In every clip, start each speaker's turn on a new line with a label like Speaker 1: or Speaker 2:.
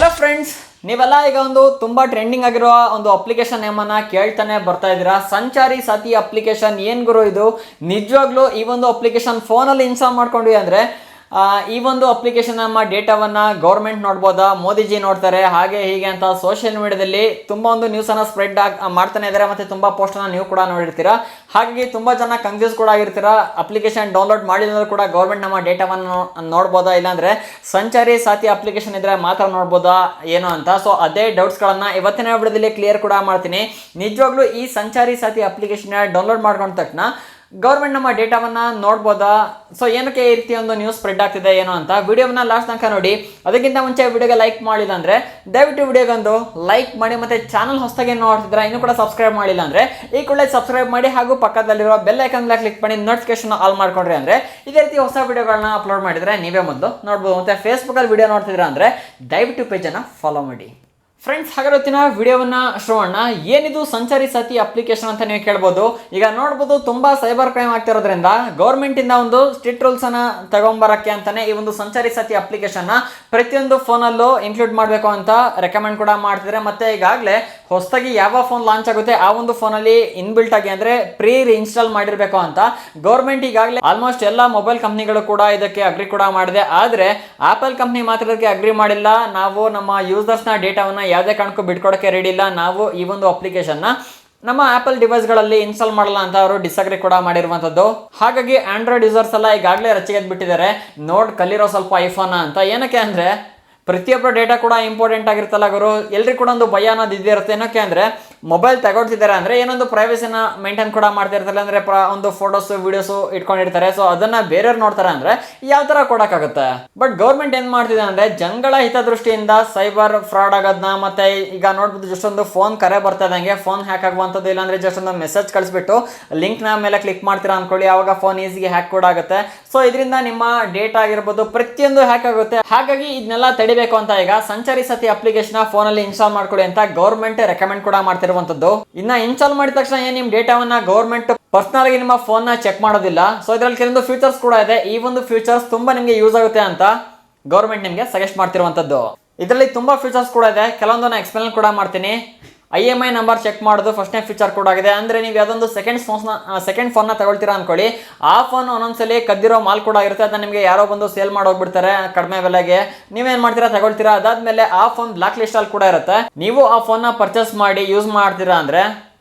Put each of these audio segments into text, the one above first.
Speaker 1: Hello friends, ನೀವೆಲ್ಲ ಈಗ ಒಂದು ತುಂಬಾ ಟ್ರೆಂಡಿಂಗ್ ಆಗಿರುವ ಒಂದು ಅಪ್ಲಿಕೇಶನ್ ನೇಮನ್ನ ಕೇಳ್ತಾನೆ ಬರ್ತಾ ಇದ್ದೀರಾ. ಸಂಚಾರಿ ಸಾಥಿ ಅಪ್ಲಿಕೇಶನ್ ಏನ್ ಗುರು ಇದು? ನಿಜವಾಗ್ಲೂ ಈ ಒಂದು ಅಪ್ಲಿಕೇಶನ್ ಫೋನಲ್ಲಿ ಇನ್ಸ್ಟಾಲ್ ಮಾಡ್ಕೊಂಡ್ವಿ ಅಂದ್ರೆ ಈ ಒಂದು ಅಪ್ಲಿಕೇಶನ್ ನಮ್ಮ ಡೇಟಾವನ್ನ ಗೌರ್ಮೆಂಟ್ ನೋಡ್ಬೋದಾ, ಮೋದಿಜಿ ನೋಡ್ತಾರೆ, ಹಾಗೆ ಹೀಗೆ ಅಂತ ಸೋಷಿಯಲ್ ಮೀಡಿಯಾದಲ್ಲಿ ತುಂಬಾ ಒಂದು ನ್ಯೂಸ್ ಅನ್ನ ಸ್ಪ್ರೆಡ್ ಮಾಡ್ತಾನೆ ಇದ್ದಾರೆ. ಮತ್ತೆ ತುಂಬಾ ಪೋಸ್ಟ್ ಅನ್ನ ನೀವು ಕೂಡ ನೋಡಿರ್ತೀರಾ. ಹಾಗಾಗಿ ತುಂಬಾ ಜನ ಕನ್ಫ್ಯೂಸ್ ಕೂಡ ಆಗಿರ್ತೀರಾ. ಅಪ್ಲಿಕೇಶನ್ ಡೌನ್ಲೋಡ್ ಮಾಡಿದ್ರು ಕೂಡ ಗೌರ್ಮೆಂಟ್ ನಮ್ಮ ಡೇಟಾವನ್ನು ನೋಡ್ಬೋದಾ, ಇಲ್ಲಾಂದ್ರೆ ಸಂಚಾರಿ ಸಾಥಿ ಅಪ್ಲಿಕೇಶನ್ ಇದ್ರೆ ಮಾತ್ರ ನೋಡ್ಬೋದಾ ಏನು ಅಂತ. ಸೊ ಅದೇ ಡೌಟ್ಸ್ಗಳನ್ನ ಇವತ್ತಿನ ವಿಡಿಯೋದಲ್ಲಿ ಕ್ಲಿಯರ್ ಕೂಡ ಮಾಡ್ತೀನಿ. ನಿಜವಾಗ್ಲೂ ಈ ಸಂಚಾರಿ ಸಾಥಿ ಅಪ್ಲಿಕೇಶನ್ ಡೌನ್ಲೋಡ್ ಮಾಡ್ಕೊಂಡ ತಕ್ಷಣ ಗೌರ್ಮೆಂಟ್ ನಮ್ಮ ಡೇಟಾವನ್ನ ನೋಡ್ಬೋದಾ, ಸೊ ಏನಕ್ಕೆ ಈ ರೀತಿ ಒಂದು ನ್ಯೂಸ್ ಸ್ಪ್ರೆಡ್ ಆಗ್ತಿದೆ ಏನು ಅಂತ ವಿಡಿಯೋವನ್ನ ಲಾಸ್ಟ್ ತನಕ ನೋಡಿ. ಅದಕ್ಕಿಂತ ಮುಂಚೆ ವಿಡಿಯೋಗೆ ಲೈಕ್ ಮಾಡಿಲ್ಲ ಅಂದ್ರೆ ದಯವಿಟ್ಟು ವಿಡಿಯೋಗೊಂದು ಲೈಕ್ ಮಾಡಿ. ಮತ್ತೆ ಚಾನಲ್ ಹೊಸದಾಗಿ ನೋಡ್ತಿದ್ರೆ ಇನ್ನೂ ಕೂಡ ಸಬ್ಸ್ಕ್ರೈಬ್ ಮಾಡಿಲ್ಲ ಅಂದ್ರೆ ಈ ಕೂಡಲೇ ಸಬ್ಸ್ಕ್ರೈಬ್ ಮಾಡಿ, ಹಾಗೂ ಪಕ್ಕದಲ್ಲಿರುವ ಬೆಲ್ ಐಕಾನ್ ಮೇಲೆ ಕ್ಲಿಕ್ ಮಾಡಿ ನೋಟಿಫಿಕೇಶನ್ ಆಲ್ ಮಾಡ್ಕೊಂಡ್ರಿ ಅಂದ್ರೆ ಇದೇ ರೀತಿ ಹೊಸ ವಿಡಿಯೋಗಳನ್ನ ಅಪ್ಲೋಡ್ ಮಾಡಿದ್ರೆ ನೀವೇ ಮೊದಲು ನೋಡ್ಬೋದು. ಮತ್ತೆ ಫೇಸ್ಬುಕ್ಕಲ್ಲಿ ವಿಡಿಯೋ ನೋಡ್ತಿದ್ರ ಅಂದ್ರೆ ದಯವಿಟ್ಟು ಪೇಜನ್ನು ಫಾಲೋ ಮಾಡಿ. ಫ್ರೆಂಡ್ಸ್, ಹಾಗಾದ್ರೆ ಇವತ್ತಿನ ವಿಡಿಯೋವನ್ನ ಶುರುವಣ್ಣ. ಏನಿದು ಸಂಚಾರಿ ಸಾಥಿ ಅಪ್ಲಿಕೇಶನ್ ಅಂತ ನೀವು ಕೇಳ್ಬೋದು. ಈಗ ನೋಡ್ಬೋದು, ತುಂಬಾ ಸೈಬರ್ ಕ್ರೈಮ್ ಆಗ್ತಿರೋದ್ರಿಂದ ಗೌರ್ಮೆಂಟ್ ಇಂದ ಒಂದು ಸ್ಟ್ರಿಕ್ಟ್ ರೂಲ್ಸ್ ಅನ್ನ ತಗೊಂಬರಕ್ಕೆ ಅಂತಾನೆ ಈ ಒಂದು ಸಂಚಾರಿ ಸಾಥಿ ಅಪ್ಲಿಕೇಶನ್ ನ ಪ್ರತಿಯೊಂದು ಫೋನಲ್ಲೂ ಇನ್ಕ್ಲೂಡ್ ಮಾಡಬೇಕು ಅಂತ ರೆಕಮೆಂಡ್ ಕೂಡ ಮಾಡ್ತಿದ್ದಾರೆ. ಮತ್ತೆ ಈಗಾಗಲೇ ಹೊಸದಾಗಿ ಯಾವ ಫೋನ್ ಲಾಂಚ್ ಆಗುತ್ತೆ ಆ ಒಂದು ಫೋನಲ್ಲಿ ಇನ್ಬಿಲ್ಟ್ ಆಗಿ ಅಂದ್ರೆ ಪ್ರೀ ಇನ್ಸ್ಟಾಲ್ ಮಾಡಿರ್ಬೇಕು ಅಂತ ಗೌರ್ಮೆಂಟ್ ಈಗಾಗಲೇ ಆಲ್ಮೋಸ್ಟ್ ಎಲ್ಲ ಮೊಬೈಲ್ ಕಂಪ್ನಿಗಳು ಕೂಡ ಇದಕ್ಕೆ ಅಗ್ರಿ ಕೂಡ ಮಾಡಿದೆ. ಆದ್ರೆ ಆಪಲ್ ಕಂಪ್ನಿ ಮಾತ್ರ ಇದಕ್ಕೆ ಅಗ್ರಿ ಮಾಡಿಲ್ಲ. ನಾವು ನಮ್ಮ ಯೂಸರ್ಸ್ ನ ಡೇಟಾವನ್ನ ಯಾವುದೇ ಕಾರಣಕ್ಕೂ ಬಿಟ್ಕೊಡಕ್ಕೆ ರೆಡಿ ಇಲ್ಲ, ನಾವು ಈ ಒಂದು ಅಪ್ಲಿಕೇಶನ್ ನಮ್ಮ ಆಪಲ್ ಡಿವೈಸ್ಗಳಲ್ಲಿ ಇನ್ಸ್ಟಾಲ್ ಮಾಡಲ್ಲ ಅಂತ ಅವರು ಡಿಸ್ಅಗ್ರಿ ಕೂಡ ಮಾಡಿರುವಂತದ್ದು. ಹಾಗಾಗಿ ಆಂಡ್ರಾಯ್ಡ್ ಯೂಸರ್ಸ್ ಎಲ್ಲ ಈಗಾಗಲೇ ರಚಿಗೆದ್ದು ಬಿಟ್ಟಿದ್ದಾರೆ, ನೋಡ್ ಕಲಿರೋ ಸ್ವಲ್ಪ ಐಫೋನ್ ಅಂತ. ಏನಕ್ಕೆ ಅಂದ್ರೆ ಪ್ರತಿಯೊಬ್ಬರ ಡೇಟಾ ಕೂಡ ಇಂಪಾರ್ಟೆಂಟ್ ಆಗಿರ್ತಲ್ಲ ಗುರು, ಎಲ್ರಿಗೂ ಕೂಡ ಒಂದು ಭಯ ಅನ್ನೋದು ಇದ್ದೇ ಇರುತ್ತೆ. ಏನಕ್ಕೆ ಅಂದ್ರೆ ಮೊಬೈಲ್ ತಗೊಳ್ತಿದ್ದಾರೆ ಅಂದ್ರೆ ಏನೊಂದು ಪ್ರೈವಸಿನ ಮೇಂಟೈನ್ ಕೂಡ ಮಾಡ್ತಾ ಇರ್ತಾರೆ, ಅಂದ್ರೆ ಒಂದು ಫೋಟೋಸ್ ವಿಡಿಯೋಸ್ ಇಟ್ಕೊಂಡಿರ್ತಾರೆ. ಸೊ ಅದನ್ನ ಬೇರೆಯವ್ರು ನೋಡ್ತಾರೆ ಅಂದ್ರೆ ಯಾವ ತರ ಕೊಡಕ್ಕಾಗುತ್ತೆ. ಬಟ್ ಗೌರ್ಮೆಂಟ್ ಏನ್ ಮಾಡ್ತಿದೆ ಅಂದ್ರೆ ಜನಗಳ ಹಿತದೃಷ್ಟಿಯಿಂದ ಸೈಬರ್ ಫ್ರಾಡ್ ಆಗೋದನ್ನ, ಮತ್ತೆ ಈಗ ನೋಡ್ಬೋದು ಜಸ್ಟ್ ಒಂದು ಫೋನ್ ಕರೆ ಬರ್ತಾ ಇದ್ದಂಗೆ ಫೋನ್ ಹ್ಯಾಕ್ ಆಗುವಂಥದ್ದು, ಇಲ್ಲಾಂದ್ರೆ ಜಸ್ಟ್ ಒಂದು ಮೆಸೇಜ್ ಕಳಿಸ್ಬಿಟ್ಟು ಲಿಂಕ್ ನ ಮೇಲೆ ಕ್ಲಿಕ್ ಮಾಡ್ತೀರಾ ಅನ್ಕೊಳ್ಳಿ, ಅವಾಗ ಫೋನ್ ಈಸಿಗೆ ಹ್ಯಾಕ್ ಕೂಡ ಆಗುತ್ತೆ. ಸೊ ಇದರಿಂದ ನಿಮ್ಮ ಡೇಟಾ ಆಗಿರ್ಬೋದು ಪ್ರತಿಯೊಂದು ಹ್ಯಾಕ್ ಆಗುತ್ತೆ. ಹಾಗಾಗಿ ಇದನ್ನೆಲ್ಲ ತಡಿಬೇಕು ಅಂತ ಈಗ ಸಂಚಾರಿ ಸಾಥಿ ಅಪ್ಲಿಕೇಶನ್ ಫೋನ್ ಅಲ್ಲಿ ಇನ್ಸ್ಟಾಲ್ ಮಾಡ್ಕೊಳ್ಳಿ ಅಂತ ಗೌರ್ಮೆಂಟ್ ರೆಕಮೆಂಡ್ ಕೂಡ ಮಾಡ್ತಿರುವಂತದ್ದು. ಇನ್ನ ಇನ್ಸ್ಟಾಲ್ ಮಾಡಿದ ತಕ್ಷಣ ಏನ್ ನಿಮ್ ಡೇಟಾವನ್ನ ಗೌರ್ಮೆಂಟ್ ಪರ್ಸನಲ್ ಆಗಿ ನಿಮ್ಮ ಫೋನ್ ನ ಚೆಕ್ ಮಾಡೋದಿಲ್ಲ. ಸೊ ಇದರಲ್ಲಿ ಕೆಲವೊಂದು ಫ್ಯೂಚರ್ಸ್ ಕೂಡ ಇದೆ. ಈ ಒಂದು ಫ್ಯೂಚರ್ಸ್ ತುಂಬಾ ನಿಮ್ಗೆ ಯೂಸ್ ಆಗುತ್ತೆ ಅಂತ ಗೌರ್ಮೆಂಟ್ ನಿಮ್ಗೆ ಸಜೆಸ್ಟ್ ಮಾಡ್ತಿರುವಂತದ್ದು. ಇದರಲ್ಲಿ ತುಂಬಾ ಫ್ಯೂಚರ್ಸ್ ಕೂಡ ಇದೆ, ಕೆಲವೊಂದನ್ನ ಎಕ್ಸ್ಪ್ಲೇನ್ ಕೂಡ ಮಾಡ್ತೀನಿ. IMI ನಂಬರ್ ಚೆಕ್ ಮಾಡೋದು ಫಸ್ಟ್ನೇ ಫೀಚರ್ ಕೂಡ ಆಗಿದೆ. ಅಂದ್ರೆ ನೀವು ಯಾವುದೊಂದು ಸೆಕೆಂಡ್ ಫೋನ್ ನ ತಗೊಳ್ತೀರಾ ಅನ್ಕೊಳ್ಳಿ, ಆ ಫೋನ್ ಒಂದೊಂದ್ಸಲಿ ಕದ್ದಿರೋ ಮಾಲ್ ಕೂಡ ಇರುತ್ತೆ, ಅದನ್ನ ನಿಮಗೆ ಯಾರೋ ಬಂದು ಸೇಲ್ ಮಾಡಿ ಹೋಗ್ಬಿಡ್ತಾರೆ ಕಡಿಮೆ ಬೆಲೆಗೆ. ನೀವೇನ್ ಮಾಡ್ತೀರಾ, ತಗೊಳ್ತೀರಾ, ಅದಾದ್ಮೇಲೆ ಆ ಫೋನ್ ಬ್ಲಾಕ್ ಲಿಸ್ಟ್ ಅಲ್ಲಿ ಕೂಡ ಇರುತ್ತೆ. ನೀವು ಆ ಫೋನ್ ನ ಪರ್ಚೇಸ್ ಮಾಡಿ ಯೂಸ್ ಮಾಡ್ತೀರಾ ಅಂದ್ರೆ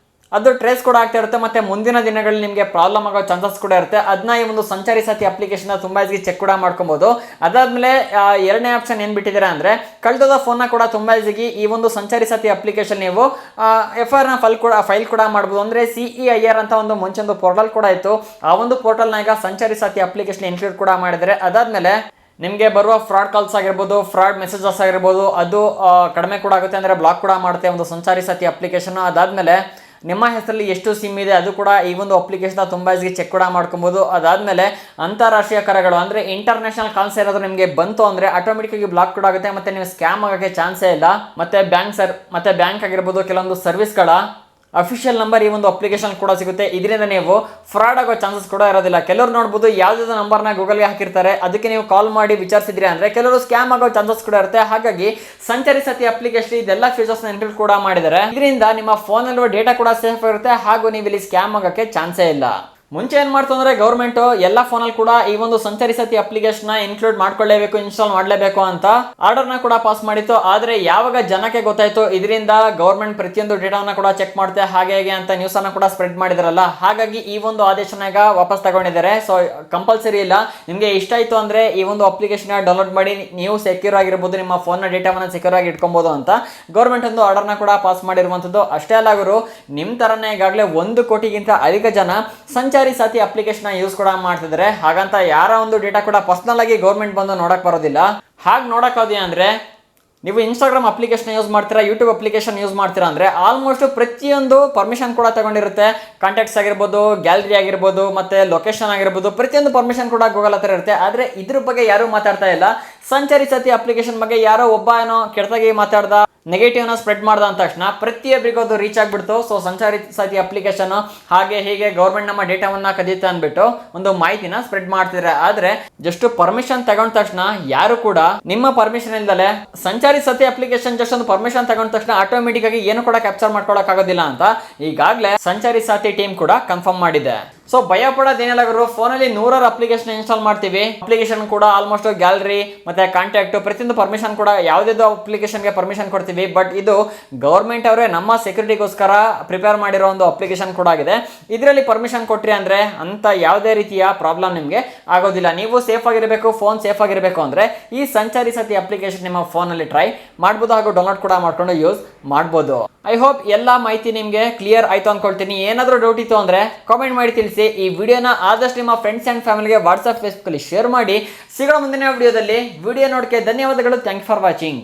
Speaker 1: ಅದು ಟ್ರೇಸ್ ಕೂಡ ಆಗ್ತಾ ಇರುತ್ತೆ. ಮತ್ತೆ ಮುಂದಿನ ದಿನಗಳಲ್ಲಿ ನಿಮಗೆ ಪ್ರಾಬ್ಲಮ್ ಆಗೋ ಚಾನ್ಸಸ್ ಕೂಡ ಇರುತ್ತೆ. ಅದನ್ನ ಈ ಒಂದು ಸಂಚಾರಿ ಸಾಥಿ ಅಪ್ಲಿಕೇಶನ್ ತುಂಬಾ ಈಸಿ ಚೆಕ್ ಕೂಡ ಮಾಡ್ಕೊಬಹುದು. ಅದಾದ್ಮೇಲೆ ಎರಡನೇ ಆಪ್ಷನ್ ಏನ್ ಬಿಟ್ಟಿದ್ದಾರೆ ಅಂದ್ರೆ ಕಳೆದ ಫೋನ್ ಕೂಡ ತುಂಬಾ ಈಸಿಗೆ ಈ ಒಂದು ಸಂಚಾರಿ ಸಾಥಿ ಅಪ್ಲಿಕೇಶನ್ ನೀವು FIR ನ ಫೈಲ್ ಕೂಡ ಮಾಡಬಹುದು. ಅಂದ್ರೆ CEIR ಅಂತ ಒಂದು ಮುಂಚೆ ಒಂದು ಪೋರ್ಟಲ್ ಕೂಡ ಇತ್ತು, ಆ ಒಂದು ಪೋರ್ಟಲ್ ನಾಗ ಸಂಚಾರಿ ಸಾಥಿ ಅಪ್ಲಿಕೇಶನ್ ಇನ್ಕ್ಲೂಡ್ ಕೂಡ ಮಾಡಿದರೆ ಅದಾದ್ಮೇಲೆ ನಿಮಗೆ ಬರುವ ಫ್ರಾಡ್ ಕಾಲ್ಸ್ ಆಗಿರ್ಬೋದು, ಫ್ರಾಡ್ ಮೆಸೇಜಸ್ ಆಗಿರ್ಬೋದು, ಅದು ಕಡಿಮೆ ಕೂಡ ಆಗುತ್ತೆ, ಅಂದ್ರೆ ಬ್ಲಾಕ್ ಕೂಡ ಮಾಡುತ್ತೆ ಒಂದು ಸಂಚಾರಿ ಸಾಥಿ ಅಪ್ಲಿಕೇಶನ್. ಅದಾದ್ಮೇಲೆ ನಿಮ್ಮ ಹೆಸರಲ್ಲಿ ಎಷ್ಟು ಸಿಮ್ ಇದೆ ಅದು ಕೂಡ ಈ ಒಂದು ಅಪ್ಲಿಕೇಶನ್ ತುಂಬಾ ಈಸಿ ಚೆಕ್ ಕೂಡ ಮಾಡ್ಕೊಬಹುದು. ಅದಾದ್ಮೇಲೆ ಅಂತಾರಾಷ್ಟ್ರೀಯ ಕರೆಗಳು ಅಂದ್ರೆ ಇಂಟರ್ನ್ಯಾಷನಲ್ ಕಾಲ್ಸ್ ಏನಾದ್ರು ನಿಮಗೆ ಬಂತು ಅಂದ್ರೆ ಆಟೋಮೆಟಿಕ್ ಆಗಿ ಬ್ಲಾಕ್ ಕೂಡ ಆಗುತ್ತೆ, ಮತ್ತೆ ನೀವು ಸ್ಕ್ಯಾಮ್ ಆಗೋಕ್ಕೆ ಚಾನ್ಸೇ ಇಲ್ಲ. ಮತ್ತೆ ಬ್ಯಾಂಕ್ ಆಗಿರ್ಬೋದು ಕೆಲವೊಂದು ಸರ್ವಿಸ್ಗಳ ಅಫಿಷಿಯಲ್ ನಂಬರ್ ಈ ಒಂದು ಅಪ್ಲಿಕೇಶನ್ ಕೂಡ ಸಿಗುತ್ತೆ. ಇದರಿಂದ ನೀವು ಫ್ರಾಡ್ ಆಗೋ ಚಾನ್ಸಸ್ ಕೂಡ ಇರೋದಿಲ್ಲ. ಕೆಲವರು ನೋಡ್ಬೋದು ಯಾವ್ದಾದ್ರು ನಂಬರ್ನ ಗೂಗಲ್ಗೆ ಹಾಕಿರ್ತಾರೆ, ಅದಕ್ಕೆ ನೀವು ಕಾಲ್ ಮಾಡಿ ವಿಚಾರಿಸಿದ್ರಿ ಅಂದ್ರೆ ಕೆಲವರು ಸ್ಕ್ಯಾಮ್ ಆಗೋ ಚಾನ್ಸಸ್ ಕೂಡ ಇರುತ್ತೆ. ಹಾಗಾಗಿ ಸಂಚಾರಿ ಸಾಥಿ ಅಪ್ಲಿಕೇಶನ್ ಇದೆಲ್ಲ ಫೀಚರ್ಸ್ ಇನ್ಕ್ಲೂಡ್ ಕೂಡ ಮಾಡಿದ್ದಾರೆ. ಇದರಿಂದ ನಿಮ್ಮ ಫೋನ್ ಅಲ್ಲಿರುವ ಡೇಟಾ ಕೂಡ ಸೇಫ್ ಇರುತ್ತೆ, ಹಾಗೂ ನೀವು ಇಲ್ಲಿ ಸ್ಕ್ಯಾಮ್ ಆಗೋಕ್ಕೆ ಚಾನ್ಸೇ ಇಲ್ಲ. ಮುಂಚೆ ಏನ್ ಮಾಡ್ತು ಅಂದ್ರೆ ಗೌರ್ಮೆಂಟ್ ಎಲ್ಲ ಫೋನಲ್ಲಿ ಕೂಡ ಈ ಒಂದು ಸಂಚಾರಿ ಸಾಥಿ ಅಪ್ಲಿಕೇಶನ್ ಇನ್ಕ್ಲೂಡ್ ಮಾಡ್ಕೊಳ್ಳೇಬೇಕು, ಇನ್ಸ್ಟಾಲ್ ಮಾಡಲೇಬೇಕು ಅಂತ ಆರ್ಡರ್ ನ ಕೂಡ ಪಾಸ್ ಮಾಡಿತ್ತು. ಆದ್ರೆ ಯಾವಾಗ ಜನಕ್ಕೆ ಗೊತ್ತಾಯ್ತು ಇದರಿಂದ ಗೌರ್ಮೆಂಟ್ ಪ್ರತಿಯೊಂದು ಡೇಟಾವನ್ನ ಕೂಡ ಚೆಕ್ ಮಾಡುತ್ತೆ ಹಾಗೆ ಹೇಗೆ ಅಂತ ನ್ಯೂಸ್ ಅನ್ನ ಕೂಡ ಸ್ಪ್ರೆಡ್ ಮಾಡಿದಾರಲ್ಲ, ಹಾಗಾಗಿ ಈ ಒಂದು ಆದೇಶನ ಈಗ ವಾಪಸ್ ತಗೊಂಡಿದ್ದಾರೆ. ಸೊ ಕಂಪಲ್ಸರಿ ಇಲ್ಲ, ನಿಮ್ಗೆ ಇಷ್ಟ ಆಯ್ತು ಅಂದ್ರೆ ಈ ಒಂದು ಅಪ್ಲಿಕೇಶನ್ ಡೌನ್ಲೋಡ್ ಮಾಡಿ ನೀವು ಸೆಕ್ಯೂರ್ ಆಗಿರ್ಬೋದು, ನಿಮ್ಮ ಫೋನ್ ನ ಡೇಟಾವನ್ನ ಸೆಕ್ಯೂರ್ ಆಗಿ ಇಟ್ಕೊಬಹುದು ಅಂತ ಗೌರ್ಮೆಂಟ್ ಒಂದು ಆರ್ಡರ್ ನ ಕೂಡ ಪಾಸ್ ಮಾಡಿರುವಂತದ್ದು. ಅಷ್ಟೇ ಅಲ್ಲ ಗುರು, ನಿಮ್ ತರನೇ ಈಗಾಗಲೇ 1 ಕೋಟಿಗಿಂತ ಅಧಿಕ ಜನ ಸಂಚಾರಿ ಸಾಥಿ ಅಪ್ಲಿಕೇಶನ್ ಯೂಸ್ ಕೂಡ ಮಾಡ್ತಿದ್ದಾರೆ. ಹಾಗಂತ ಯಾರ ಒಂದು ಡೇಟಾ ಕೂಡ ಪರ್ಸನಲ್ ಆಗಿ ಗೌರ್ಮೆಂಟ್ ಬಂದು ನೋಡಕ್ ಬರೋದಿಲ್ಲ. ಹಾಗೆ ನೋಡಕ್ಕಾಗಿ ಅಂದ್ರೆ ನೀವು ಇನ್ಸ್ಟಾಗ್ರಾಮ್ ಅಪ್ಲಿಕೇಶನ್ ಯೂಸ್ ಮಾಡ್ತೀರಾ, ಯೂಟ್ಯೂಬ್ ಅಪ್ಲಿಕೇಶನ್ ಯೂಸ್ ಮಾಡ್ತೀರಾ ಅಂದ್ರೆ ಆಲ್ಮೋಸ್ಟ್ ಪ್ರತಿಯೊಂದು ಪರ್ಮಿಷನ್ ಕೂಡ ತಗೊಂಡಿರುತ್ತೆ. ಕಾಂಟ್ಯಾಕ್ಟ್ಸ್ ಆಗಿರ್ಬೋದು, ಗ್ಯಾಲರಿ ಆಗಿರ್ಬೋದು, ಮತ್ತೆ ಲೊಕೇಶನ್ ಆಗಿರ್ಬೋದು, ಪ್ರತಿಯೊಂದು ಪರ್ಮಿಷನ್ ಕೂಡ ಗೂಗಲ್ ಹತ್ರ ಇರುತ್ತೆ. ಆದ್ರೆ ಇದ್ರ ಬಗ್ಗೆ ಯಾರು ಮಾತಾಡ್ತಾ ಇಲ್ಲ. ಸಂಚಾರಿ ಸಾಥಿ ಅಪ್ಲಿಕೇಶನ್ ಬಗ್ಗೆ ಯಾರೋ ಒಬ್ಬ ಏನೋ ಕೆಟ್ಟದಾಗಿ ಮಾತಾಡ್ದ, ನೆಗೆಟಿವ್ ನ ಸ್ಪ್ರೆಡ್ ಮಾಡ್ದ ಅಂದ ತಕ್ಷಣ ಪ್ರತಿಯೊಬ್ಬರಿಗೂ ಅದು ರೀಚ್ ಆಗ್ಬಿಡ್ತು. ಸೊ ಸಂಚಾರಿ ಸಾಥಿ ಅಪ್ಲಿಕೇಶನ್ ಹಾಗೆ ಹೀಗೆ ಗೌರ್ಮೆಂಟ್ ನಮ್ಮ ಡೇಟಾವನ್ನ ಕದೀತಾ ಅಂದ್ಬಿಟ್ಟು ಒಂದು ಮಾಹಿತಿನ ಸ್ಪ್ರೆಡ್ ಮಾಡ್ತಿದ್ದಾರೆ. ಆದ್ರೆ ಜಸ್ಟ್ ಪರ್ಮಿಷನ್ ತಗೊಂಡ ತಕ್ಷಣ ಯಾರು ಕೂಡ ನಿಮ್ಮ ಪರ್ಮಿಷನ್ ಇಲ್ದಲೆ ಸಂಚಾರಿ ಸಾಥಿ ಅಪ್ಲಿಕೇಶನ್ ಜಸ್ಟ್ ಒಂದು ಪರ್ಮಿಷನ್ ತಗೊಂಡ ತಕ್ಷಣ ಆಟೋಮೆಟಿಕ್ ಆಗಿ ಏನು ಕೂಡ ಕ್ಯಾಪ್ಚರ್ ಮಾಡ್ಕೊಳಕ್ ಆಗೋದಿಲ್ಲ ಅಂತ ಈಗಾಗಲೇ ಸಂಚಾರಿ ಸಾಥಿ ಟೀಮ್ ಕೂಡ ಕನ್ಫರ್ಮ್ ಮಾಡಿದೆ. ಸೊ ಭಯ ಪಡೋದೇನಿಲ್ಲ ಗುರು, ಫೋನಲ್ಲಿ 100 ಅಪ್ಲಿಕೇಶನ್ ಇನ್ಸ್ಟಾಲ್ ಮಾಡ್ತೀವಿ. ಅಪ್ಲಿಕೇಶನ್ ಕೂಡ ಆಲ್ಮೋಸ್ಟ್ ಗ್ಯಾಲರಿ ಮತ್ತೆ ಕಾಂಟ್ಯಾಕ್ಟ್ ಪ್ರತಿಯೊಂದು ಪರ್ಮಿಷನ್ ಕೂಡ ಯಾವುದೇ ಅಪ್ಲಿಕೇಶನ್ಗೆ ಪರ್ಮಿಷನ್ ಕೊಡ್ತೀವಿ. ಬಟ್ ಇದು ಗೌರ್ಮೆಂಟ್ ಅವರೇ ನಮ್ಮ ಸೆಕ್ಯೂರಿಟಿಗೋಸ್ಕರ ಪ್ರಿಪೇರ್ ಮಾಡಿರೋ ಒಂದು ಅಪ್ಲಿಕೇಶನ್ ಕೂಡ ಆಗಿದೆ. ಇದರಲ್ಲಿ ಪರ್ಮಿಷನ್ ಕೊಟ್ರಿ ಅಂದ್ರೆ ಅಂತ ಯಾವುದೇ ರೀತಿಯ ಪ್ರಾಬ್ಲಮ್ ನಿಮಗೆ ಆಗೋದಿಲ್ಲ. ನೀವು ಸೇಫ್ ಆಗಿರಬೇಕು, ಫೋನ್ ಸೇಫ್ ಆಗಿರಬೇಕು ಅಂದ್ರೆ ಈ ಸಂಚಾರಿ ಸಾಥಿ ಅಪ್ಲಿಕೇಶನ್ ನಿಮ್ಮ ಫೋನಲ್ಲಿ ಟ್ರೈ ಮಾಡ್ಬೋದು ಹಾಗೂ ಡೌನ್ಲೋಡ್ ಕೂಡ ಮಾಡ್ಕೊಂಡು ಯೂಸ್ ಮಾಡ್ಬೋದು. ಐ ಹೋಪ್ ಎಲ್ಲ ಮಾಹಿತಿ ನಿಮಗೆ ಕ್ಲಿಯರ್ ಆಯ್ತು ಅನ್ಕೊಳ್ತೀನಿ. ಏನಾದರೂ ಡೌಟ್ ಇತ್ತು ಅಂದ್ರೆ ಕಾಮೆಂಟ್ ಮಾಡಿ ತಿಳಿಸಿ. ಈ ವಿಡಿಯೋನ ಆದಷ್ಟು ನಿಮ್ಮ ಫ್ರೆಂಡ್ಸ್ ಅಂಡ್ ಫ್ಯಾಮಿಲಿಗೆ ವಾಟ್ಸ್ಆಪ್ ಫೇಸ್ಬುಕ್ ಅಲ್ಲಿ ಶೇರ್ ಮಾಡಿ. ಸಿಗೋಣ ಮುಂದಿನ ವಿಡಿಯೋದಲ್ಲಿ. ವಿಡಿಯೋ ನೋಡಕ್ಕೆ ಧನ್ಯವಾದಗಳು. Thank for watching.